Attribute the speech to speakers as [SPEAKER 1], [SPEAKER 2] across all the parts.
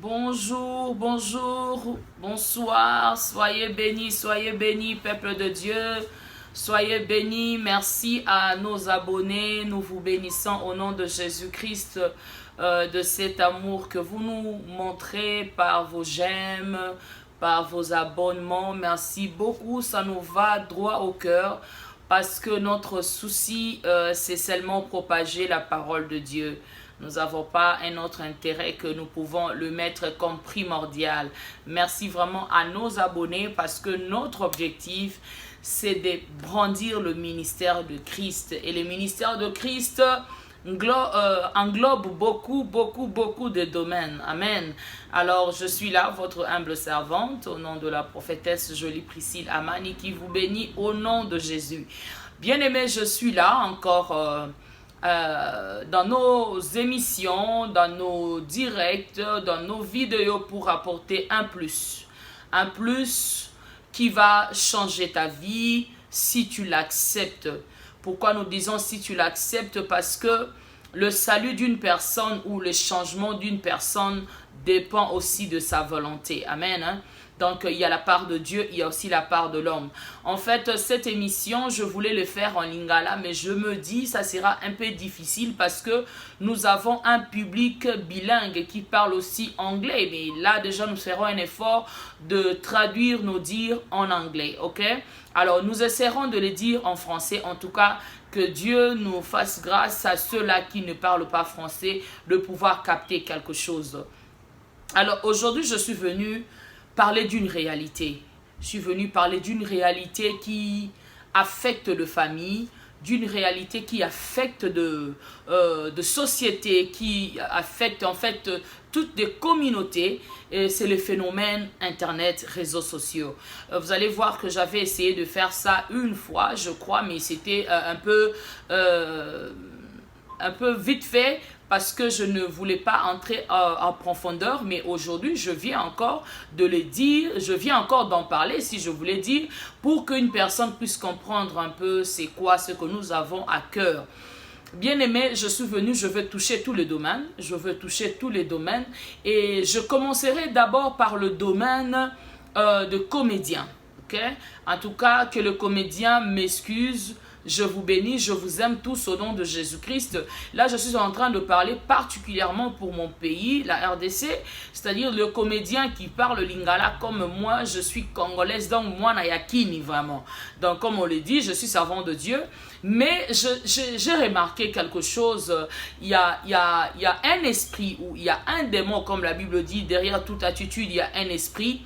[SPEAKER 1] Bonjour, bonjour, bonsoir, soyez bénis, peuple de Dieu, soyez bénis, merci à nos abonnés, nous vous bénissons au nom de Jésus-Christ, de cet amour que vous nous montrez par vos j'aime, par vos abonnements, merci beaucoup, ça nous va droit au cœur, parce que notre souci, c'est seulement propager la parole de Dieu. Nous n'avons pas un autre intérêt que nous pouvons le mettre comme primordial. Merci vraiment à nos abonnés parce que notre objectif, c'est de brandir le ministère de Christ. Et le ministère de Christ englobe beaucoup de domaines. Amen. Alors, je suis là, votre humble servante, au nom de la prophétesse Jolie Priscille Amani, qui vous bénit au nom de Jésus. Bien-aimés, je suis là encore... dans nos émissions, dans nos directs, dans nos vidéos pour apporter un plus qui va changer ta vie si tu l'acceptes. Pourquoi nous disons si tu l'acceptes? Parce que le salut d'une personne ou le changement d'une personne dépend aussi de sa volonté. Amen. Hein? Donc, il y a la part de Dieu, il y a aussi la part de l'homme. En fait, cette émission, je voulais le faire en lingala, mais je me dis, ça sera un peu difficile parce que nous avons un public bilingue qui parle aussi anglais. Mais là, déjà, nous ferons un effort de traduire nos dires en anglais, ok? Alors, nous essaierons de les dire en français, en tout cas, que Dieu nous fasse grâce à ceux-là qui ne parlent pas français de pouvoir capter quelque chose. Alors, aujourd'hui, je suis venue parler d'une réalité. Je suis venue parler d'une réalité qui affecte les familles, d'une réalité qui affecte de société, qui affecte en fait toutes les communautés. Et c'est le phénomène Internet, réseaux sociaux. Vous allez voir que j'avais essayé de faire ça une fois, je crois, mais c'était un peu vite fait, parce que je ne voulais pas entrer en profondeur, mais aujourd'hui, je viens encore de le dire, je viens encore d'en parler, si je voulais dire, pour qu'une personne puisse comprendre un peu c'est quoi ce que nous avons à cœur. Bien aimé, je suis venu, je veux toucher tous les domaines, et je commencerai d'abord par le domaine de comédien, ok? En tout cas, que le comédien m'excuse. Je vous bénis, je vous aime tous au nom de Jésus-Christ. Là, je suis en train de parler particulièrement pour mon pays, la RDC, c'est-à-dire le comédien qui parle lingala comme moi, je suis congolaise, donc moi, Nayakini, vraiment. Donc, comme on le dit, je suis servant de Dieu. Mais j'ai remarqué quelque chose, il y a un esprit, ou il y a un démon, comme la Bible dit, derrière toute attitude, il y a un esprit.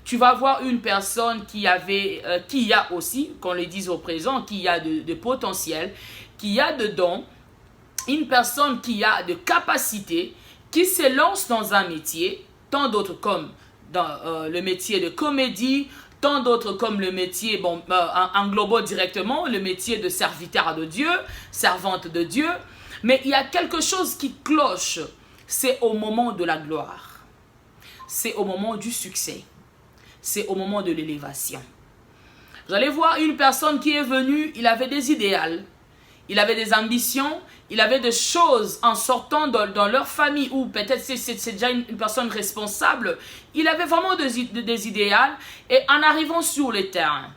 [SPEAKER 1] Tu vas voir une personne qui a aussi, qu'on le dise au présent, qui a de potentiel, qui a de dons, une personne qui a de capacités, qui se lance dans un métier, tant d'autres comme dans le métier de comédie, tant d'autres comme le métier, englobant directement le métier de serviteur de Dieu, servante de Dieu. Mais il y a quelque chose qui cloche, c'est au moment de la gloire, c'est au moment du succès. C'est au moment de l'élévation. Vous allez voir une personne qui est venue, il avait des idéaux, il avait des ambitions, il avait des choses en sortant dans leur famille, ou peut-être c'est déjà une personne responsable, il avait vraiment des idéaux, et en arrivant sur le terrain,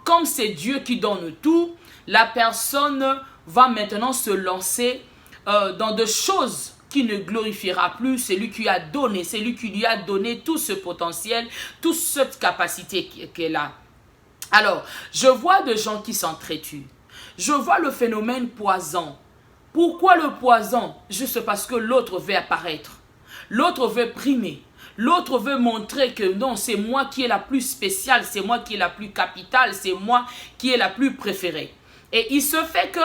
[SPEAKER 1] comme c'est Dieu qui donne tout, la personne va maintenant se lancer dans des choses qui ne glorifiera plus celui qui a donné, celui qui lui a donné tout ce potentiel, toute cette capacité qu'elle a. Alors, je vois des gens qui s'entretuent. Je vois le phénomène poison. Pourquoi le poison? Juste parce que l'autre veut apparaître. L'autre veut primer. L'autre veut montrer que non, c'est moi qui est la plus spéciale, c'est moi qui est la plus capitale, c'est moi qui est la plus préférée. Et il se fait que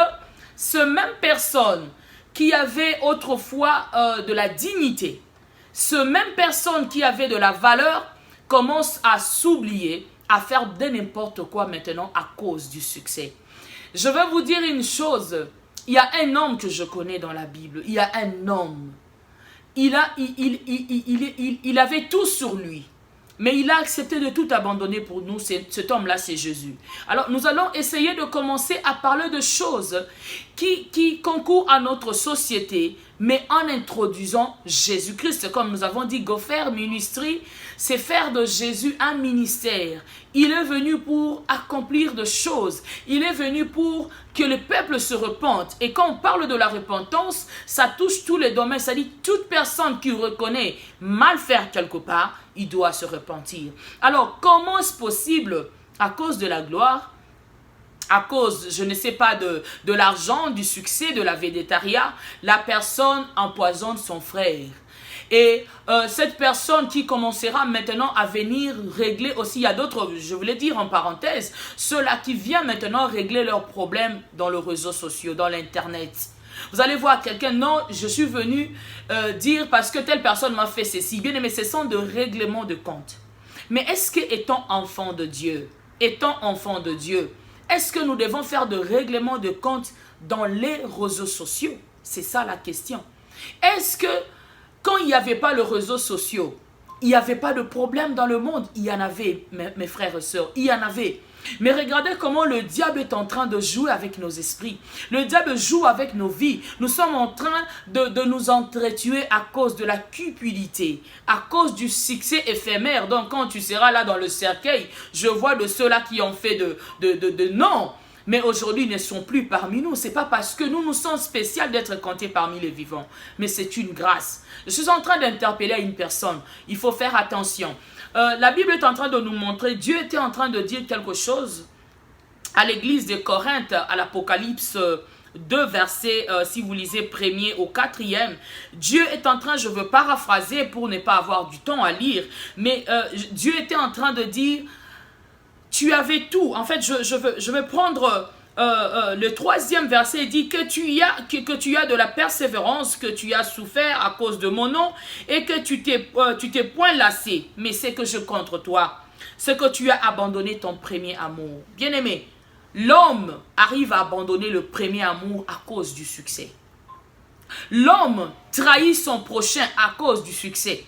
[SPEAKER 1] ce même personne qui avait autrefois de la dignité, ce même personne qui avait de la valeur commence à s'oublier, à faire de n'importe quoi maintenant à cause du succès. Je vais vous dire une chose, il y a un homme que je connais dans la Bible, il y a un homme, il avait tout sur lui. Mais il a accepté de tout abandonner pour nous. Cet homme-là, c'est Jésus. Alors, nous allons essayer de commencer à parler de choses qui concourent à notre société, mais en introduisant Jésus-Christ. Comme nous avons dit, go faire ministry, c'est faire de Jésus un ministère. Il est venu pour accomplir de choses. Il est venu pour que le peuple se repente. Et quand on parle de la repentance, ça touche tous les domaines. Ça dit toute personne qui reconnaît mal faire quelque part, il doit se repentir. Alors, comment est-ce possible, à cause de la gloire, à cause, je ne sais pas, de l'argent, du succès, de la végétariat, la personne empoisonne son frère. Et cette personne qui commencera maintenant à venir régler aussi, il y a d'autres, je voulais dire en parenthèse, ceux-là qui viennent maintenant régler leurs problèmes dans les réseaux sociaux, dans l'internet. Vous allez voir quelqu'un, non, je suis venu dire parce que telle personne m'a fait ceci. Bien aimé, ce sont de règlements de compte. Mais est-ce que étant enfant de Dieu, est-ce que nous devons faire de règlements de compte dans les réseaux sociaux? C'est ça la question. Est-ce que quand il n'y avait pas les réseaux sociaux, il n'y avait pas de problème dans le monde? Il y en avait, mes frères et sœurs, il y en avait. Mais regardez comment le diable est en train de jouer avec nos esprits. Le diable joue avec nos vies. Nous sommes en train de nous entretuer à cause de la cupidité, à cause du succès éphémère. Donc quand tu seras là dans le cercueil, je vois de ceux-là qui ont fait non. Mais aujourd'hui, ils ne sont plus parmi nous. Ce n'est pas parce que nous sommes spéciaux d'être comptés parmi les vivants. Mais c'est une grâce. Je suis en train d'interpeller une personne. Il faut faire attention. La Bible est en train de nous montrer, Dieu était en train de dire quelque chose à l'église de Corinthe, à l'Apocalypse 2, versets, si vous lisez 1er au 4e. Dieu est en train, je veux paraphraser pour ne pas avoir du temps à lire, mais Dieu était en train de dire, tu avais tout. En fait, je vais prendre le 3e verset. Il dit que tu as de la persévérance, que tu as souffert à cause de mon nom et que tu t'es point lassé. Mais c'est que je contre toi, c'est que tu as abandonné ton premier amour. Bien-aimé, l'homme arrive à abandonner le premier amour à cause du succès. L'homme trahit son prochain à cause du succès.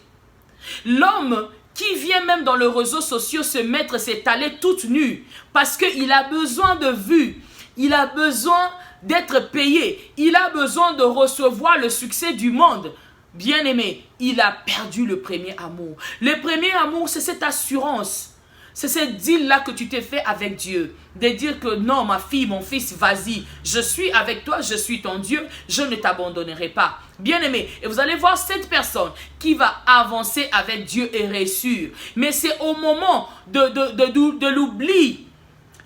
[SPEAKER 1] L'homme qui vient même dans les réseaux sociaux s'étaler toute nue parce qu'il a besoin de vues, il a besoin d'être payé, il a besoin de recevoir le succès du monde. Bien aimé, il a perdu le premier amour. Le premier amour, c'est cette assurance. C'est cette deal-là que tu t'es fait avec Dieu. De dire que non, ma fille, mon fils, vas-y. Je suis avec toi, je suis ton Dieu. Je ne t'abandonnerai pas. Bien aimé. Et vous allez voir cette personne qui va avancer avec Dieu et réussir. Mais c'est au moment de l'oubli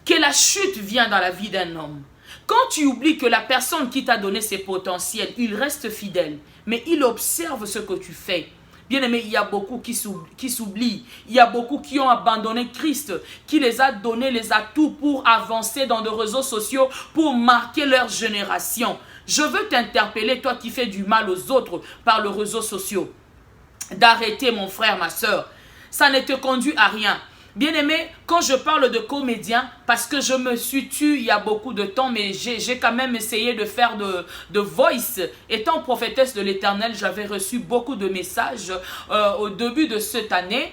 [SPEAKER 1] que la chute vient dans la vie d'un homme. Quand tu oublies que la personne qui t'a donné ses potentiels, il reste fidèle. Mais il observe ce que tu fais. Bien aimé, il y a beaucoup qui s'oublient. Il y a beaucoup qui ont abandonné Christ, qui les a donné les atouts pour avancer dans les réseaux sociaux, pour marquer leur génération. Je veux t'interpeller, toi qui fais du mal aux autres par les réseaux sociaux, d'arrêter mon frère, ma soeur. Ça ne te conduit à rien. Bien aimé, quand je parle de comédien, parce que je me suis tue il y a beaucoup de temps, mais j'ai quand même essayé de faire de voice. Étant prophétesse de l'Éternel, j'avais reçu beaucoup de messages au début de cette année.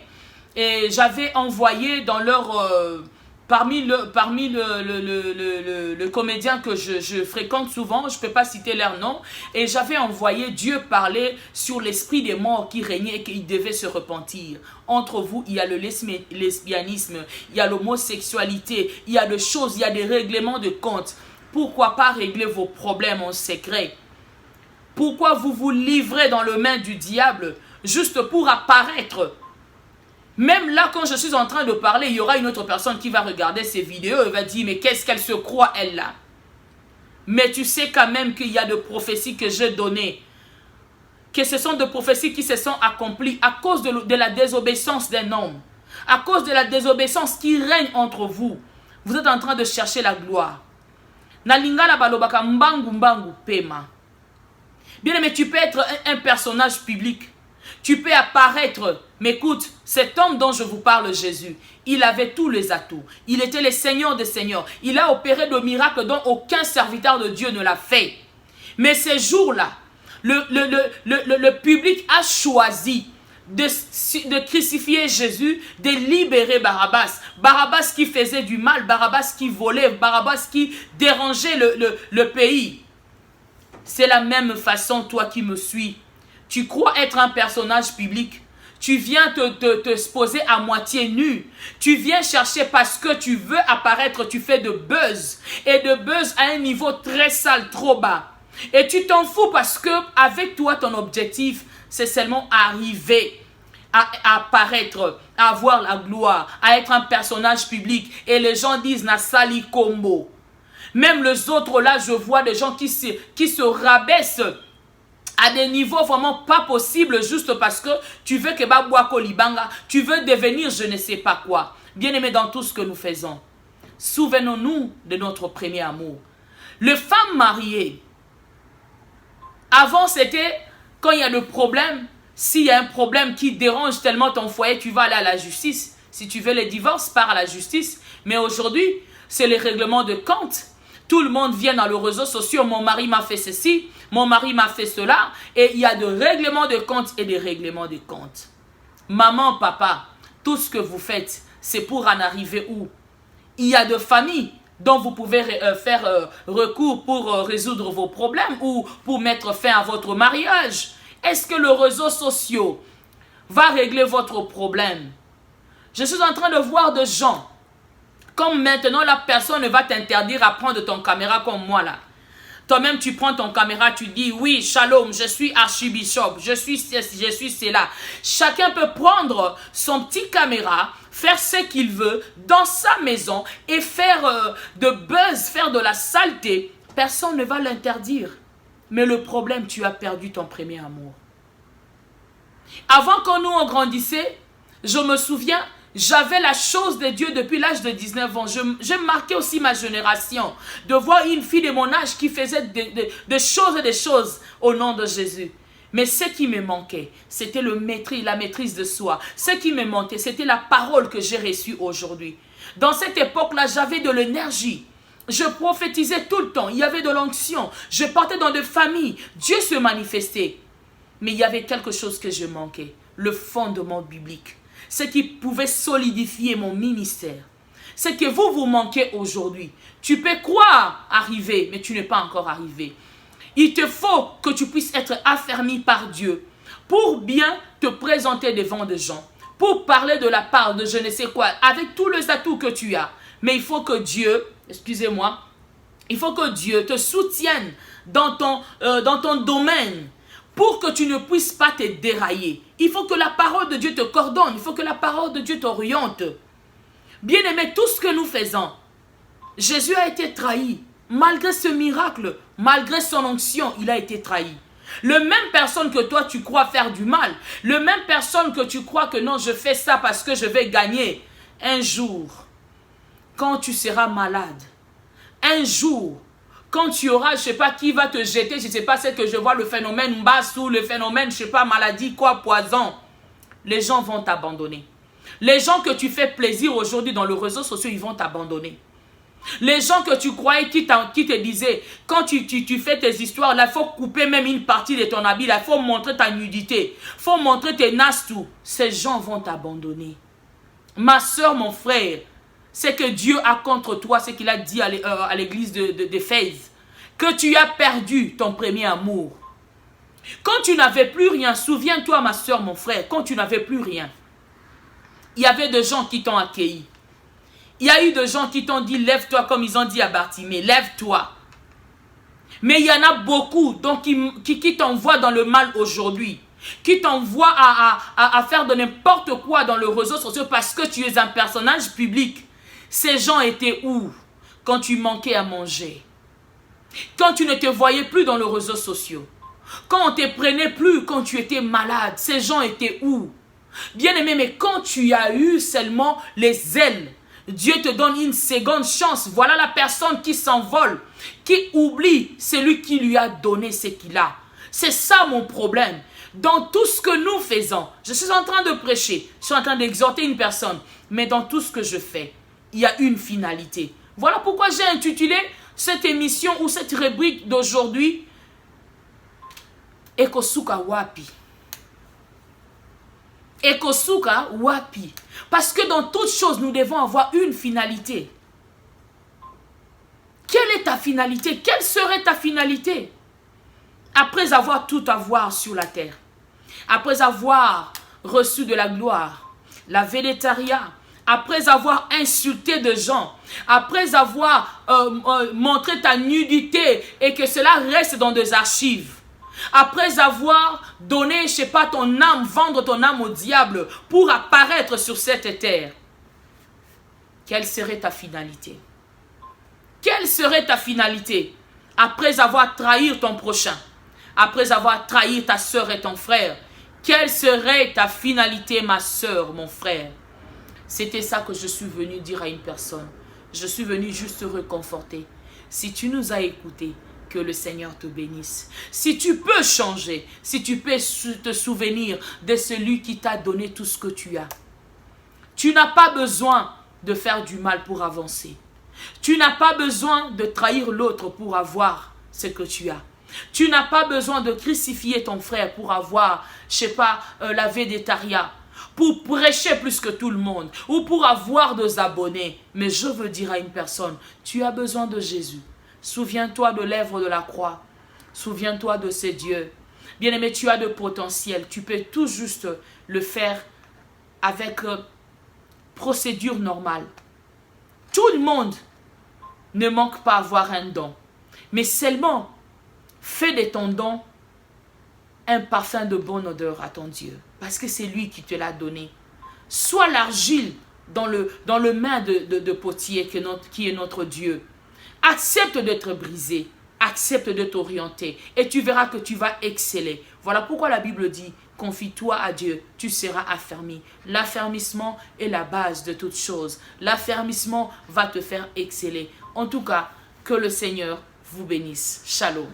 [SPEAKER 1] Et j'avais envoyé dans leur... Parmi le comédien que je fréquente souvent, je ne peux pas citer leur nom, et j'avais envoyé Dieu parler sur l'esprit des morts qui régnait et qu'ils devaient se repentir. Entre vous, il y a le lesbianisme, il y a l'homosexualité, il y a des choses, il y a des règlements de compte. Pourquoi pas régler vos problèmes en secret? Pourquoi vous vous livrez dans les mains du diable juste pour apparaître? Même là, quand je suis en train de parler, il y aura une autre personne qui va regarder ces vidéos et va dire, mais qu'est-ce qu'elle se croit, elle, là? Mais tu sais quand même qu'il y a des prophéties que j'ai données, que ce sont des prophéties qui se sont accomplies à cause de la désobéissance d'un homme, à cause de la désobéissance qui règne entre vous. Vous êtes en train de chercher la gloire. Nalingala balobaka mbangu mbangu pema. Bien aimé, tu peux être un personnage public. Tu peux apparaître, mais écoute, cet homme dont je vous parle, Jésus, il avait tous les atouts. Il était le Seigneur des Seigneurs. Il a opéré de miracles dont aucun serviteur de Dieu ne l'a fait. Mais ces jours-là, le public a choisi de crucifier Jésus, de libérer Barabbas. Barabbas qui faisait du mal, Barabbas qui volait, Barabbas qui dérangeait le pays. C'est la même façon, toi qui me suis. Tu crois être un personnage public. Tu viens te exposer à moitié nu. Tu viens chercher parce que tu veux apparaître, tu fais de buzz. Et de buzz à un niveau très sale, trop bas. Et tu t'en fous parce que avec toi, ton objectif, c'est seulement arriver à apparaître, à avoir la gloire, à être un personnage public. Et les gens disent, na sali combo. Même les autres là, je vois des gens qui se rabaissent à des niveaux vraiment pas possibles juste parce que tu veux que Babouako Libanga, tu veux devenir je ne sais pas quoi. Bien-aimés, dans tout ce que nous faisons, souvenons-nous de notre premier amour. Les femmes mariées, avant c'était quand il y a le problème, s'il y a un problème qui dérange tellement ton foyer, tu vas aller à la justice. Si tu veux le divorce, pars à la justice. Mais aujourd'hui, c'est les règlements de compte. Tout le monde vient dans les réseaux sociaux, mon mari m'a fait ceci, mon mari m'a fait cela. Et il y a des règlements de compte et des règlements de compte. Maman, papa, tout ce que vous faites, c'est pour en arriver où? Il y a des familles dont vous pouvez faire recours pour résoudre vos problèmes ou pour mettre fin à votre mariage. Est-ce que les réseaux sociaux va régler votre problème? Je suis en train de voir des gens. Comme maintenant, la personne va t'interdire à prendre ton caméra comme moi là. Toi-même, tu prends ton caméra, tu dis, oui, shalom, je suis archibishop, je suis cela. Chacun peut prendre son petit caméra, faire ce qu'il veut dans sa maison et faire de buzz, faire de la saleté. Personne ne va l'interdire. Mais le problème, tu as perdu ton premier amour. Avant qu'on nous grandissait, je me souviens, j'avais la chose de Dieu depuis l'âge de 19 ans. Je marquais aussi ma génération de voir une fille de mon âge qui faisait des choses au nom de Jésus. Mais ce qui me manquait, c'était la maîtrise de soi. Ce qui me manquait, c'était la parole que j'ai reçue aujourd'hui. Dans cette époque-là, j'avais de l'énergie. Je prophétisais tout le temps. Il y avait de l'onction. Je partais dans des familles. Dieu se manifestait. Mais il y avait quelque chose que je manquais. Le fondement biblique. Ce qui pouvait solidifier mon ministère. Ce que vous manquez aujourd'hui. Tu peux croire arriver, mais tu n'es pas encore arrivé. Il te faut que tu puisses être affermi par Dieu pour bien te présenter devant des gens, pour parler de la part de je ne sais quoi, avec tous les atouts que tu as. Mais il faut que Dieu, excusez-moi, il faut que Dieu te soutienne dans ton domaine pour que tu ne puisses pas te dérailler. Il faut que la parole de Dieu te coordonne, il faut que la parole de Dieu t'oriente. Bien-aimé, tout ce que nous faisons, Jésus a été trahi. Malgré ce miracle, malgré son onction, il a été trahi. Le même personne que toi, tu crois faire du mal. Le même personne que tu crois que non, je fais ça parce que je vais gagner. Un jour, quand tu seras malade, un jour, quand tu auras, je ne sais pas qui va te jeter, je ne sais pas ce que je vois, le phénomène basse ou le phénomène, je ne sais pas, maladie, quoi, poison, les gens vont t'abandonner. Les gens que tu fais plaisir aujourd'hui dans les réseaux sociaux, ils vont t'abandonner. Les gens que tu croyais qui te disaient, quand tu fais tes histoires, là, il faut couper même une partie de ton habit, il faut montrer ta nudité, il faut montrer tes nastou. Ces gens vont t'abandonner. Ma soeur, mon frère, c'est que Dieu a contre toi, ce qu'il a dit à l'église d'Éphèse, que tu as perdu ton premier amour. Quand tu n'avais plus rien, souviens-toi ma soeur, mon frère, quand tu n'avais plus rien, il y avait des gens qui t'ont accueilli. Il y a eu des gens qui t'ont dit, lève-toi, comme ils ont dit à Bartimée, lève-toi. Mais il y en a beaucoup donc, qui t'envoient dans le mal aujourd'hui, qui t'envoient à faire de n'importe quoi dans le réseau social parce que tu es un personnage public. Ces gens étaient où quand tu manquais à manger? Quand tu ne te voyais plus dans les réseaux sociaux? Quand on ne te prenait plus quand tu étais malade? Ces gens étaient où? Bien-aimé, mais quand tu as eu seulement les ailes, Dieu te donne une seconde chance. Voilà la personne qui s'envole, qui oublie celui qui lui a donné ce qu'il a. C'est ça mon problème. Dans tout ce que nous faisons, je suis en train de prêcher, je suis en train d'exhorter une personne, mais dans tout ce que je fais, il y a une finalité. Voilà pourquoi j'ai intitulé cette émission ou cette rubrique d'aujourd'hui Ekosuka Wapi. Ekosuka Wapi. Parce que dans toutes choses, nous devons avoir une finalité. Quelle est ta finalité? Quelle serait ta finalité? après avoir tout avoir sur la terre, après avoir reçu de la gloire, la vélétariat, après avoir insulté des gens, après avoir montré ta nudité et que cela reste dans des archives, après avoir donné, je sais pas, ton âme, vendre ton âme au diable pour apparaître sur cette terre, quelle serait ta finalité? Quelle serait ta finalité après avoir trahi ton prochain, après avoir trahi ta soeur et ton frère? Quelle serait ta finalité, ma soeur, mon frère? C'était ça que je suis venu dire à une personne. Je suis venu juste te réconforter. Si tu nous as écoutés, que le Seigneur te bénisse. Si tu peux changer, si tu peux te souvenir de celui qui t'a donné tout ce que tu as. Tu n'as pas besoin de faire du mal pour avancer. Tu n'as pas besoin de trahir l'autre pour avoir ce que tu as. Tu n'as pas besoin de crucifier ton frère pour avoir, je sais pas, la védétaria, pour prêcher plus que tout le monde, ou pour avoir des abonnés. Mais je veux dire à une personne, tu as besoin de Jésus. Souviens-toi de l'œuvre de la croix. Souviens-toi de ces dieux. Bien-aimé, tu as de potentiel. Tu peux tout juste le faire avec procédure normale. Tout le monde ne manque pas avoir un don. Mais seulement, fais de ton don un parfum de bonne odeur à ton Dieu. Parce que c'est lui qui te l'a donné. Sois l'argile dans le main de potier qui est notre Dieu. Accepte d'être brisé. Accepte de t'orienter. Et tu verras que tu vas exceller. Voilà pourquoi la Bible dit, confie-toi à Dieu, tu seras affermi. L'affermissement est la base de toute chose. L'affermissement va te faire exceller. En tout cas, que le Seigneur vous bénisse. Shalom.